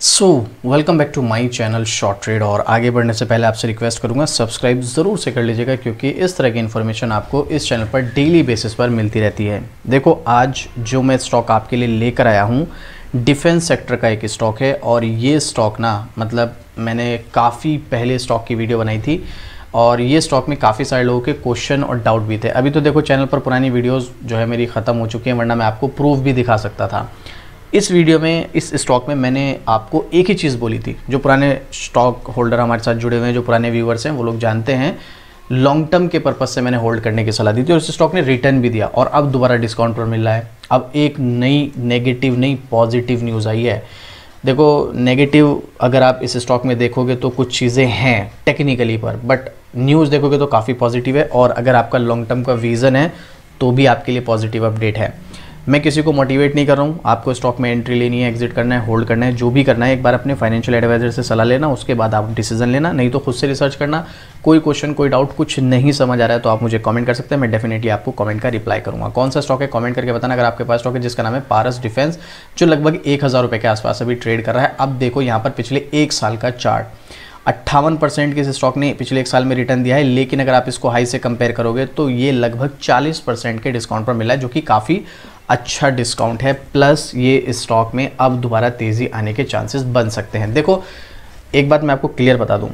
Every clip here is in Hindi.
Welcome back to my channel short trade. और आगे बढ़ने से पहले आपसे रिक्वेस्ट करूंगा सब्सक्राइब ज़रूर से कर लीजिएगा, क्योंकि इस तरह की इन्फॉर्मेशन आपको इस चैनल पर डेली बेसिस पर मिलती रहती है। देखो, आज जो मैं स्टॉक आपके लिए लेकर आया हूं, डिफेंस सेक्टर का एक स्टॉक है। और ये स्टॉक ना, मतलब मैंने काफ़ी पहले स्टॉक की वीडियो बनाई थी और ये स्टॉक में काफ़ी सारे लोगों के क्वेश्चन और डाउट भी थे। अभी तो देखो चैनल पर पुरानी वीडियोस जो है मेरी ख़त्म हो चुकी हैं, वरना मैं आपको प्रूफ भी दिखा सकता था। इस वीडियो में, इस स्टॉक में मैंने आपको एक ही चीज़ बोली थी। जो पुराने स्टॉक होल्डर हमारे साथ जुड़े हुए हैं, जो पुराने व्यूवर्स हैं, वो लोग जानते हैं लॉन्ग टर्म के पर्पज़ से मैंने होल्ड करने की सलाह दी थी और इस स्टॉक ने रिटर्न भी दिया और अब दोबारा डिस्काउंट पर मिल रहा है। अब एक नई नेगेटिव नहीं पॉजिटिव न्यूज़ आई है। देखो, नेगेटिव अगर आप इस स्टॉक में देखोगे तो कुछ चीज़ें हैं टेक्निकली पर, बट न्यूज़ देखोगे तो काफ़ी पॉजिटिव है। और अगर आपका लॉन्ग टर्म का विज़न है तो भी आपके लिए पॉजिटिव अपडेट है। मैं किसी को मोटिवेट नहीं कर रहा हूँ, आपको स्टॉक में एंट्री लेनी है, एग्जिट करना है, होल्ड करना है, जो भी करना है एक बार अपने फाइनेंशियल एडवाइजर से सलाह लेना, उसके बाद आप डिसीजन लेना, नहीं तो खुद से रिसर्च करना। कोई क्वेश्चन, कोई डाउट, कुछ नहीं समझ आ रहा है तो आप मुझे कमेंट कर सकते हैं, मैं डेफिनेटली आपको कमेंट का रिप्लाई करूँगा। कौन सा स्टॉक है कमेंट करके बताना। अगर आपके पास स्टॉक है जिसका नाम है पारस डिफेंस, जो लगभग 1000 रुपये के आसपास अभी ट्रेड कर रहा है। अब देखो यहाँ पर पिछले एक साल का चार्ट, 58% के इस स्टॉक ने पिछले एक साल में रिटर्न दिया है, लेकिन अगर आप इसको हाई से कंपेयर करोगे तो ये लगभग 40% के डिस्काउंट पर मिला है, जो कि काफ़ी अच्छा डिस्काउंट है। प्लस ये स्टॉक में अब दोबारा तेज़ी आने के चांसेस बन सकते हैं। देखो, एक बात मैं आपको क्लियर बता दूं,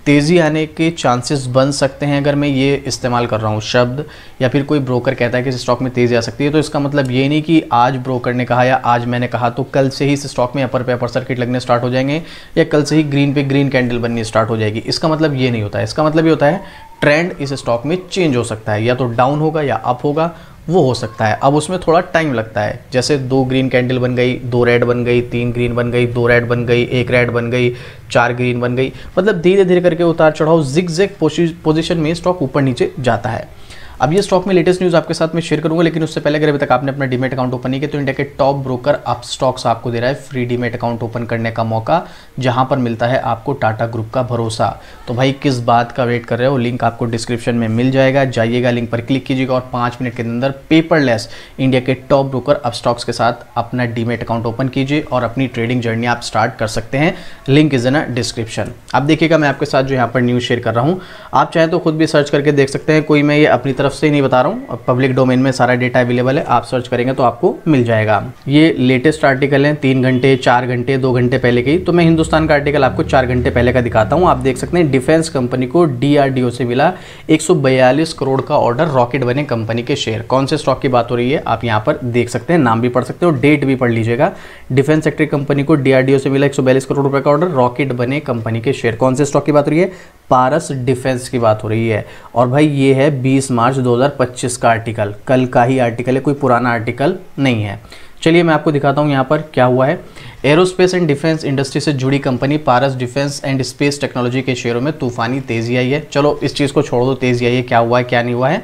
तेज़ी आने के चांसेस बन सकते हैं अगर मैं ये इस्तेमाल कर रहा हूँ शब्द, या फिर कोई ब्रोकर कहता है कि इस स्टॉक में तेज़ी आ सकती है, तो इसका मतलब ये नहीं कि आज ब्रोकर ने कहा या आज मैंने कहा तो कल से ही इस स्टॉक में अपर पे अपर सर्किट लगने स्टार्ट हो जाएंगे या कल से ही ग्रीन पे ग्रीन कैंडल बननी स्टार्ट हो जाएगी। इसका मतलब ये नहीं होता है। इसका मतलब ये होता है ट्रेंड इस स्टॉक में चेंज हो सकता है, या तो डाउन होगा या अप होगा, वो हो सकता है। अब उसमें थोड़ा टाइम लगता है। जैसे 2 ग्रीन कैंडल बन गई, 2 रेड बन गई, 3 ग्रीन बन गई, 2 रेड बन गई, 1 रेड बन गई, 4 ग्रीन बन गई, मतलब धीरे धीरे करके उतार चढ़ाव जिग-जैग पोजीशन में स्टॉक ऊपर नीचे जाता है। अब ये स्टॉक में लेटेस्ट न्यूज़ आपके साथ में शेयर करूंगा, लेकिन उससे पहले अगर अभी तक आपने अपना डीमेट अकाउंट ओपन नहीं किया तो इंडिया के टॉप ब्रोकर अपस्टॉक्स आपको दे रहा है फ्री डीमेट अकाउंट ओपन करने का मौका, जहां पर मिलता है आपको टाटा ग्रुप का भरोसा। तो भाई किस बात का वेट कर रहे हो, लिंक आपको डिस्क्रिप्शन में मिल जाएगा, जाइएगा, लिंक पर क्लिक कीजिएगा और 5 मिनट के अंदर पेपरलेस इंडिया के टॉप ब्रोकर अपस्टॉक्स के साथ अपना डीमेट अकाउंट ओपन कीजिए और अपनी ट्रेडिंग जर्नी आप स्टार्ट कर सकते हैं। Link is in description. आप देखिएगा, मैं आपके साथ जो यहाँ पर न्यूज़ शेयर कर रहा हूँ, आप चाहें तो खुद भी सर्च करके देख सकते हैं। कोई मैं ये अपनी तरफ से नहीं बता रहा हूँ, पब्लिक डोमेन में सारा डेटा अवेलेबल है, आप सर्च करेंगे तो आपको मिल जाएगा। ये लेटेस्ट आर्टिकल है, 3 घंटे 4 घंटे 2 घंटे पहले की। तो मैं हिंदुस्तान का आर्टिकल आपको 4 घंटे पहले का दिखाता हूँ। आप देख सकते हैं डिफेंस कंपनी को DRDO से मिला 142 करोड़ का ऑर्डर, रॉकेट बने कंपनी के शेयर। कौन से स्टॉक की बात हो रही है आप यहाँ पर देख सकते हैं, नाम भी पढ़ सकते हो, डेट भी पढ़ लीजिएगा। डिफेंस सेक्टर कंपनी को DRDO से मिला 142 करोड़ रुपए का ऑर्डर, रॉकेट बने कंपनी के शेयर। कौन से स्टॉक की बात हो रही है, पारस डिफेंस की बात हो रही है। और भाई ये है 20 मार्च 2025 का आर्टिकल, कल का ही आर्टिकल है, कोई पुराना आर्टिकल नहीं है। चलिए मैं आपको दिखाता हूँ यहाँ पर क्या हुआ है। एरोस्पेस एंड डिफेंस इंडस्ट्री से जुड़ी company Paras defence and space technology के शेयरों में तूफानी तेजी आई है। चलो इस चीज़ को छोड़ दो, तेजी आई है, क्या हुआ है क्या नहीं हुआ है,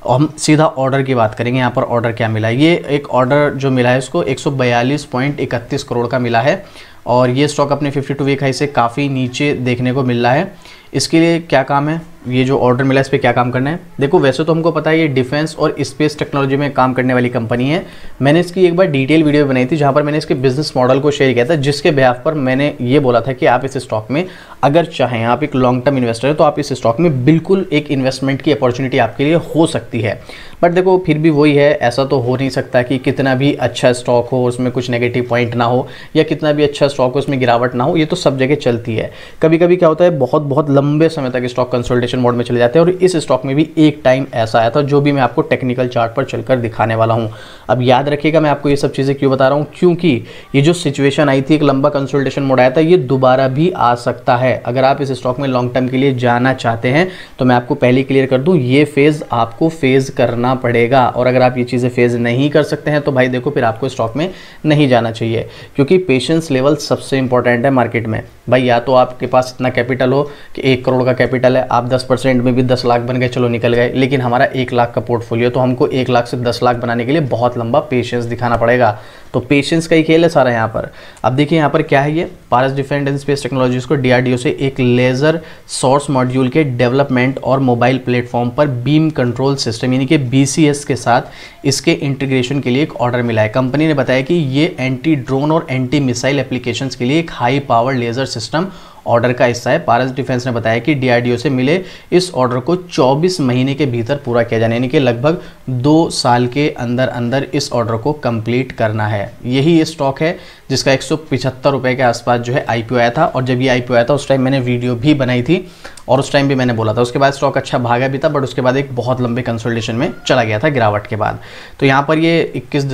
हम सीधा ऑर्डर की बात करेंगे। यहाँ पर ऑर्डर क्या मिला है, ये एक ऑर्डर जो मिला है इसको 142.31 करोड़ का मिला है और ये स्टॉक अपने 52 वीक हाई से काफ़ी नीचे देखने को मिल रहा है। इसके लिए क्या काम है, ये जो ऑर्डर मिला है इस पर क्या काम करना है। देखो, वैसे तो हमको पता है ये डिफेंस और स्पेस टेक्नोलॉजी में काम करने वाली कंपनी है। मैंने इसकी एक बार डिटेल वीडियो बनाई थी जहाँ पर मैंने इसके बिजनेस मॉडल को शेयर किया था, जिसके बिहाफ पर मैंने ये बोला था कि आप इस स्टॉक में अगर चाहें, आप एक लॉन्ग टर्म इन्वेस्टर है तो आप इस स्टॉक में बिल्कुल एक इन्वेस्टमेंट की अपॉर्चुनिटी आपके लिए हो सकती है। बट देखो फिर भी वही है, ऐसा तो हो नहीं सकता कि कितना भी अच्छा स्टॉक हो उसमें कुछ नेगेटिव पॉइंट ना हो, या कितना भी अच्छा स्टॉक हो उसमें गिरावट ना हो। ये तो सब जगह चलती है। कभी कभी क्या होता है, बहुत बहुत लंबे समय तक स्टॉक कंसोलिडेशन मोड में चले जाते हैं, और इस स्टॉक में भी एक टाइम ऐसा आया था जो भी मैं आपको टेक्निकल चार्ट पर चलकर दिखाने वाला हूं। अब याद रखिएगा मैं आपको ये सब चीज़ें क्यों बता रहा हूं, क्योंकि ये जो सिचुएशन आई थी, एक लंबा कंसोलिडेशन मोड आया था, ये दोबारा भी आ सकता है। अगर आप इस स्टॉक में लॉन्ग टर्म के लिए जाना चाहते हैं तो मैं आपको पहले क्लियर कर दूं, ये फेज़ आपको फेज़ करना पड़ेगा। और अगर आप ये चीज़ें फेज़ नहीं कर सकते हैं तो भाई देखो फिर आपको स्टॉक में नहीं जाना चाहिए, क्योंकि पेशेंस लेवल सबसे इंपॉर्टेंट है मार्केट में। भाई या तो आपके पास इतना कैपिटल हो कि 1 करोड़ का कैपिटल है, आप 10% में भी 10 लाख बन गए, चलो निकल गए, लेकिन हमारा 1 लाख का पोर्टफोलियो, तो हमको 1 लाख से 10 लाख बनाने के लिए बहुत लंबा पेशेंस दिखाना पड़ेगा। तो पेशेंस का ही खेल है सारा यहाँ पर। अब देखिए यहाँ पर क्या है, ये पारस डिफेंस एंड स्पेस टेक्नोलॉजीज को डीआरडीओ से एक लेज़र सोर्स मॉड्यूल के डेवलपमेंट और मोबाइल प्लेटफॉर्म पर बीम कंट्रोल सिस्टम यानी कि बीसीएस के साथ इसके इंटीग्रेशन के लिए एक ऑर्डर मिला है। कंपनी ने बताया कि ये एंटी ड्रोन और एंटी मिसाइल एप्लीकेशंस के लिए एक high power laser system order का हिस्सा है। पारस डिफेंस ने बताया कि डीआरडीओ से मिले इस ऑर्डर को 24 महीने के भीतर पूरा किया जाना, यानी कि लगभग 2 साल के अंदर अंदर इस ऑर्डर को कंप्लीट करना है। यही ये स्टॉक है जिसका 175 रुपये के आसपास जो है आईपीओ आया था, और जब ये आईपीओ आया था उस टाइम मैंने वीडियो भी बनाई थी और उस टाइम भी मैंने बोला था। उसके बाद स्टॉक अच्छा भागा भी था, बट उसके बाद एक बहुत लंबे कंसोलिडेशन में चला गया था गिरावट के बाद। तो यहाँ पर ये 21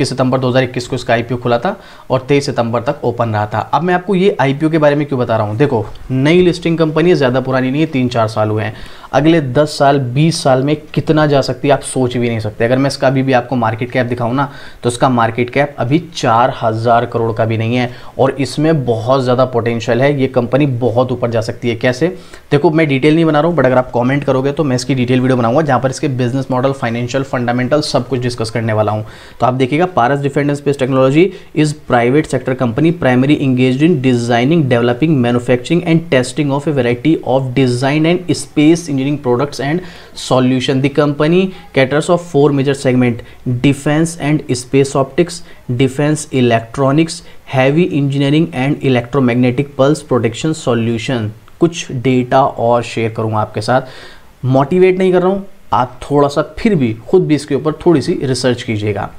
सितंबर 2021 को इसका आईपीओ खुला था और 23 सितंबर तक ओपन रहा था। अब मैं आपको ये आईपीओ के बारे में क्यों बता रहा हूँ, देखो नई लिस्टिंग कंपनी है, ज़्यादा पुरानी नहीं है, 3-4 साल हुए हैं। अगले 10 साल 20 साल में कितना जा सकती है आप सोच भी नहीं सकते। अगर मैं इसका अभी भी आपको मार्केट कैप दिखाऊं ना, तो इसका मार्केट कैप अभी 4000 करोड़ का भी नहीं है, और इसमें बहुत ज़्यादा पोटेंशियल है। ये कंपनी बहुत ऊपर जा सकती है। कैसे, देखो मैं डिटेल नहीं बना रहा हूँ, बट अगर आप कमेंट करोगे तो मैं इसकी डिटेल वीडियो बनाऊंगा जहाँ पर इसके बिजनेस मॉडल, फाइनेंशियल, फंडामेंटल सब कुछ डिस्कस करने वाला हूँ। तो आप देखिएगा, Paras defence and space technology is private sector company primary engaged in designing, developing, manufacturing and testing of a variety of design and space engineering products and solution. The company caters of 4 major segment: defense and space optics, defense electronics, heavy engineering and electromagnetic pulse protection solution. कुछ डेटा और शेयर करूंगा आपके साथ, मोटिवेट नहीं कर रहा हूँ, आप थोड़ा सा फिर भी खुद भी इसके ऊपर थोड़ी सी रिसर्च कीजिएगा।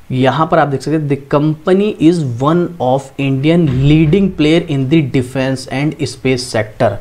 यहाँ पर आप देख सकते हैं, the company is one of Indian leading player in the defence and space sector.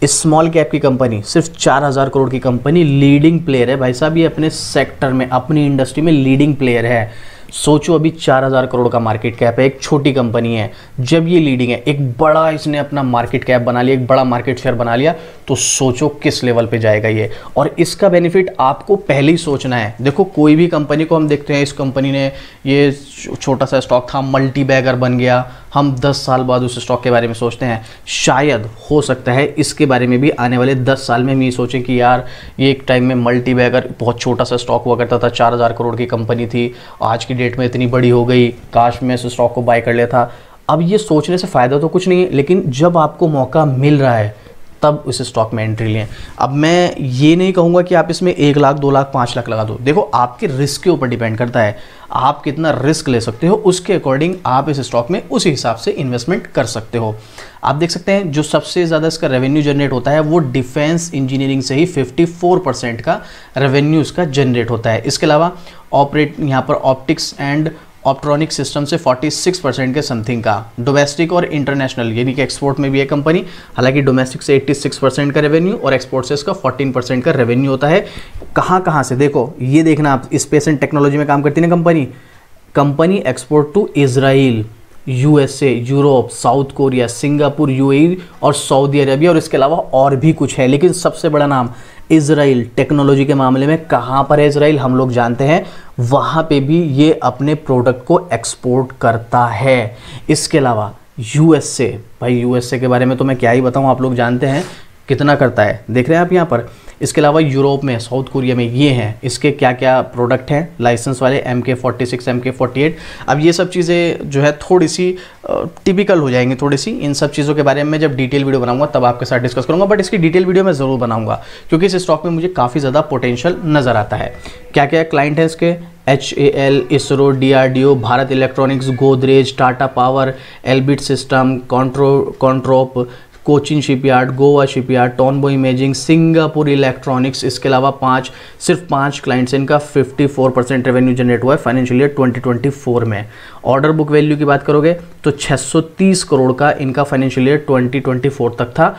Small cap की कंपनी, सिर्फ 4000 करोड़ की कंपनी लीडिंग प्लेयर है भाई साहब। ये अपने सेक्टर में, अपनी इंडस्ट्री में लीडिंग प्लेयर है। सोचो, अभी 4000 करोड़ का मार्केट कैप है, एक छोटी कंपनी है। जब ये लीडिंग है, एक बड़ा इसने अपना मार्केट कैप बना लिया, एक बड़ा मार्केट शेयर बना लिया, तो सोचो किस लेवल पे जाएगा ये। और इसका बेनिफिट आपको पहले ही सोचना है। देखो कोई भी कंपनी को हम देखते हैं, इस कंपनी ने ये छोटा सा स्टॉक था, मल्टी बैगर बन गया, हम 10 साल बाद उस स्टॉक के बारे में सोचते हैं। शायद हो सकता है इसके बारे में भी आने वाले 10 साल में हम ये सोचें कि यार ये एक टाइम में मल्टी बैगर बहुत छोटा सा स्टॉक हुआ करता था, 4000 करोड़ की कंपनी थी, आज की डेट में इतनी बड़ी हो गई, काश मैं इस स्टॉक को बाय कर लेता। अब ये सोचने से फ़ायदा तो कुछ नहीं है, लेकिन जब आपको मौका मिल रहा है तब उस स्टॉक में एंट्री लें। अब मैं ये नहीं कहूँगा कि आप इसमें 1 लाख, 2 लाख, 5 लाख लगा दो। देखो आपके रिस्क के ऊपर डिपेंड करता है, आप कितना रिस्क ले सकते हो, उसके अकॉर्डिंग आप इस स्टॉक में उसी हिसाब से इन्वेस्टमेंट कर सकते हो। आप देख सकते हैं जो सबसे ज़्यादा इसका रेवेन्यू जनरेट होता है वो डिफेंस इंजीनियरिंग से ही 54% का रेवेन्यू इसका जनरेट होता है। इसके अलावा यहाँ पर ऑप्टिक्स एंड ऑप्ट्रॉनिक सिस्टम से 46% के समथिंग का। डोमेस्टिक और इंटरनेशनल यानी कि एक्सपोर्ट में भी है कंपनी, हालांकि डोमेस्टिक से 86% का रेवेन्यू और एक्सपोर्ट से इसका 14% का रेवेन्यू होता है। कहाँ से, देखो ये देखना आप, स्पेस एंड टेक्नोलॉजी में काम करती है ना company export to Israel, USA, Europe, South Korea, Singapore, UAE और सऊदी अरेबिया, और इसके अलावा और भी कुछ है, लेकिन सबसे बड़ा नाम इजराइल। टेक्नोलॉजी के मामले में कहाँ पर है इजराइल हम लोग जानते हैं, वहाँ पे भी ये अपने प्रोडक्ट को एक्सपोर्ट करता है। इसके अलावा यूएसए, भाई यूएसए के बारे में तो मैं क्या ही बताऊँ, आप लोग जानते हैं कितना करता है, देख रहे हैं आप यहाँ पर। इसके अलावा यूरोप में, साउथ कोरिया में ये हैं, इसके क्या क्या प्रोडक्ट हैं लाइसेंस वाले, MK46, MK48। अब ये सब चीज़ें जो है थोड़ी सी टिपिकल हो जाएंगी, थोड़ी सी इन सब चीज़ों के बारे में जब डिटेल वीडियो बनाऊंगा तब आपके साथ डिस्कस करूंगा, बट इसकी डिटेल वीडियो मैं ज़रूर बनाऊंगा क्योंकि इस स्टॉक में मुझे काफ़ी ज़्यादा पोटेंशियल नज़र आता है। क्या क्या क्लाइंट है इसके, HAL, ISRO, DRDO, Bharat Electronics, Godrej, Tata Power, Elbit System, Controp, Cochin Shipyard, Goa Shipyard, Tonbo Imaging, Singapore Electronics. इसके अलावा सिर्फ 5 क्लाइंट्स इनका 54% रेवेन्यू जनरेट हुआ है फाइनेंशियल ईयर 2024 में। ऑर्डर बुक वैल्यू की बात करोगे तो 630 करोड़ का इनका फाइनेंशियल ईयर 2024 तक था,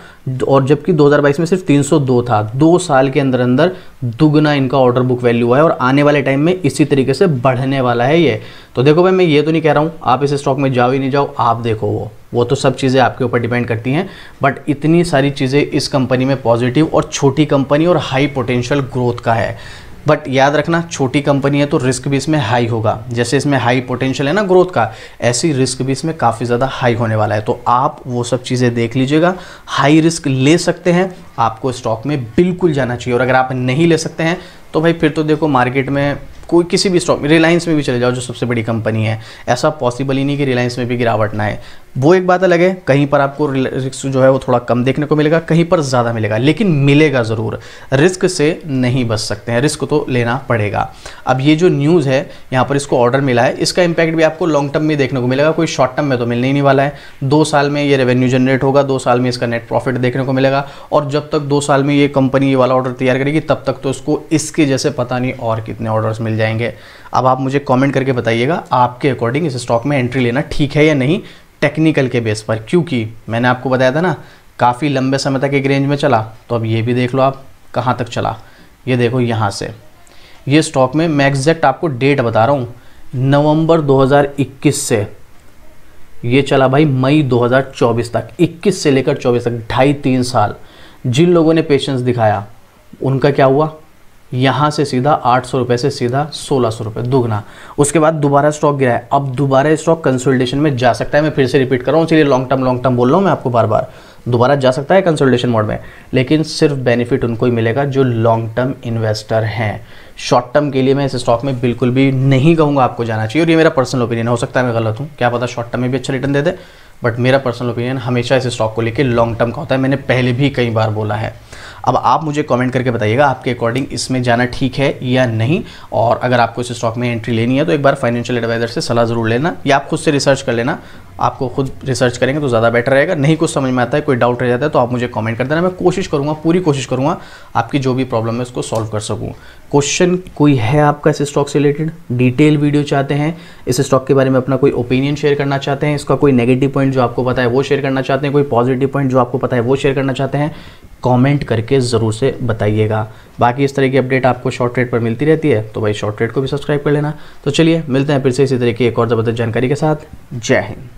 और जबकि 2022 में सिर्फ 302 था। 2 साल के अंदर अंदर दुगना इनका ऑर्डर बुक वैल्यू हुआ है, और आने वाले टाइम में इसी तरीके से बढ़ने वाला है ये। तो देखो भाई, मैं ये तो नहीं कह रहा हूँ आप इस स्टॉक में जाओ ही नहीं जाओ, आप देखो वो तो सब चीज़ें आपके ऊपर डिपेंड करती हैं, बट इतनी सारी चीज़ें इस कंपनी में पॉजिटिव, और छोटी कंपनी और हाई पोटेंशियल ग्रोथ का है। बट याद रखना, छोटी कंपनी है तो रिस्क भी इसमें हाई होगा, जैसे इसमें हाई पोटेंशियल है ना ग्रोथ का, ऐसी रिस्क भी इसमें काफ़ी ज़्यादा हाई होने वाला है। तो आप वो सब चीज़ें देख लीजिएगा, हाई रिस्क ले सकते हैं, आपको स्टॉक में बिल्कुल जाना चाहिए। और अगर आप नहीं ले सकते हैं तो भाई फिर तो देखो मार्केट में कोई किसी भी स्टॉक में, रिलायंस में भी चले जाओ जो सबसे बड़ी कंपनी है, ऐसा पॉसिबल ही नहीं कि रिलायंस में भी गिरावट ना है। वो एक बात अलग है, कहीं पर आपको रिस्क जो है वो थोड़ा कम देखने को मिलेगा, कहीं पर ज़्यादा मिलेगा, लेकिन मिलेगा ज़रूर। रिस्क से नहीं बच सकते हैं, रिस्क तो लेना पड़ेगा। अब ये जो न्यूज़ है यहाँ पर इसको ऑर्डर मिला है, इसका इंपैक्ट भी आपको लॉन्ग टर्म में देखने को मिलेगा, कोई शॉर्ट टर्म में तो मिलने ही नहीं वाला है। 2 साल में ये रेवेन्यू जनरेट होगा, 2 साल में इसका नेट प्रॉफिट देखने को मिलेगा, और जब तक 2 साल में ये कंपनी ये वाला ऑर्डर तैयार करेगी तब तक तो इसको इसके जैसे पता नहीं और कितने ऑर्डर्स मिल जाएंगे। अब आप मुझे कमेंट करके बताइएगा आपके अकॉर्डिंग इस स्टॉक में एंट्री लेना ठीक है या नहीं, टेक्निकल के बेस पर, क्योंकि मैंने आपको बताया था ना काफ़ी लंबे समय तक एक रेंज में चला। तो अब ये भी देख लो आप कहाँ तक चला, ये देखो यहाँ से, ये स्टॉक में मैं एग्जैक्ट आपको डेट बता रहा हूँ, नवंबर 2021 से ये चला भाई मई 2024 तक, 21 से लेकर 24 तक 2.5-3 साल। जिन लोगों ने पेशेंस दिखाया उनका क्या हुआ, यहाँ से सीधा 800 रुपये से सीधा 1600 रुपये, दुगना। उसके बाद दोबारा स्टॉक गिरा है, अब दोबारा स्टॉक कंसोलिडेशन में जा सकता है। मैं फिर से रिपीट कर रहा हूँ, चलिए लॉन्ग टर्म बोल रहा हूँ मैं आपको बार बार, दोबारा जा सकता है कंसोलिडेशन मोड में, लेकिन सिर्फ बेनिफिट उनको ही मिलेगा जो लॉन्ग टर्म इन्वेस्टर हैं। शॉर्ट टर्म के लिए मैं इस स्टॉक में बिल्कुल भी नहीं कहूँगा आपको जाना चाहिए, और ये मेरा पर्सनल ओपिनियन, हो सकता है मैं गलत हूँ, क्या पता शॉर्ट टर्म में भी अच्छा रिटर्न दे दे, बट मेरा पर्सनल ओपिनियन हमेशा इस स्टॉक को लेकर लॉन्ग टर्म का होता है, मैंने पहले भी कई बार बोला है। अब आप मुझे कमेंट करके बताइएगा आपके अकॉर्डिंग इसमें जाना ठीक है या नहीं, और अगर आपको इस स्टॉक में एंट्री लेनी है तो एक बार फाइनेंशियल एडवाइजर से सलाह ज़रूर लेना, या आप खुद से रिसर्च कर लेना। आपको खुद रिसर्च करेंगे तो ज़्यादा बेटर रहेगा। नहीं कुछ समझ में आता है, कोई डाउट रह जाता है तो आप मुझे कमेंट कर देना, मैं कोशिश करूँगा, पूरी कोशिश करूँगा आपकी जो भी प्रॉब्लम है उसको सॉल्व कर सकूँ। क्वेश्चन कोई है आपका इस स्टॉक से रिलेटेड, डिटेल वीडियो चाहते हैं, इस स्टॉक के बारे में अपना कोई ओपिनियन शेयर करना चाहते हैं, इसका कोई नेगेटिव पॉइंट जो आपको पता है वो शेयर करना चाहते हैं, कोई पॉजिटिव पॉइंट जो आपको पता है वो शेयर करना चाहते हैं, कमेंट करके ज़रूर से बताइएगा। बाकी इस तरह की अपडेट आपको शॉर्ट ट्रेड पर मिलती रहती है, तो भाई शॉर्ट ट्रेड को भी सब्सक्राइब कर लेना। तो चलिए मिलते हैं फिर से इसी तरह की एक और ज़बरदस्त जानकारी के साथ। जय हिंद।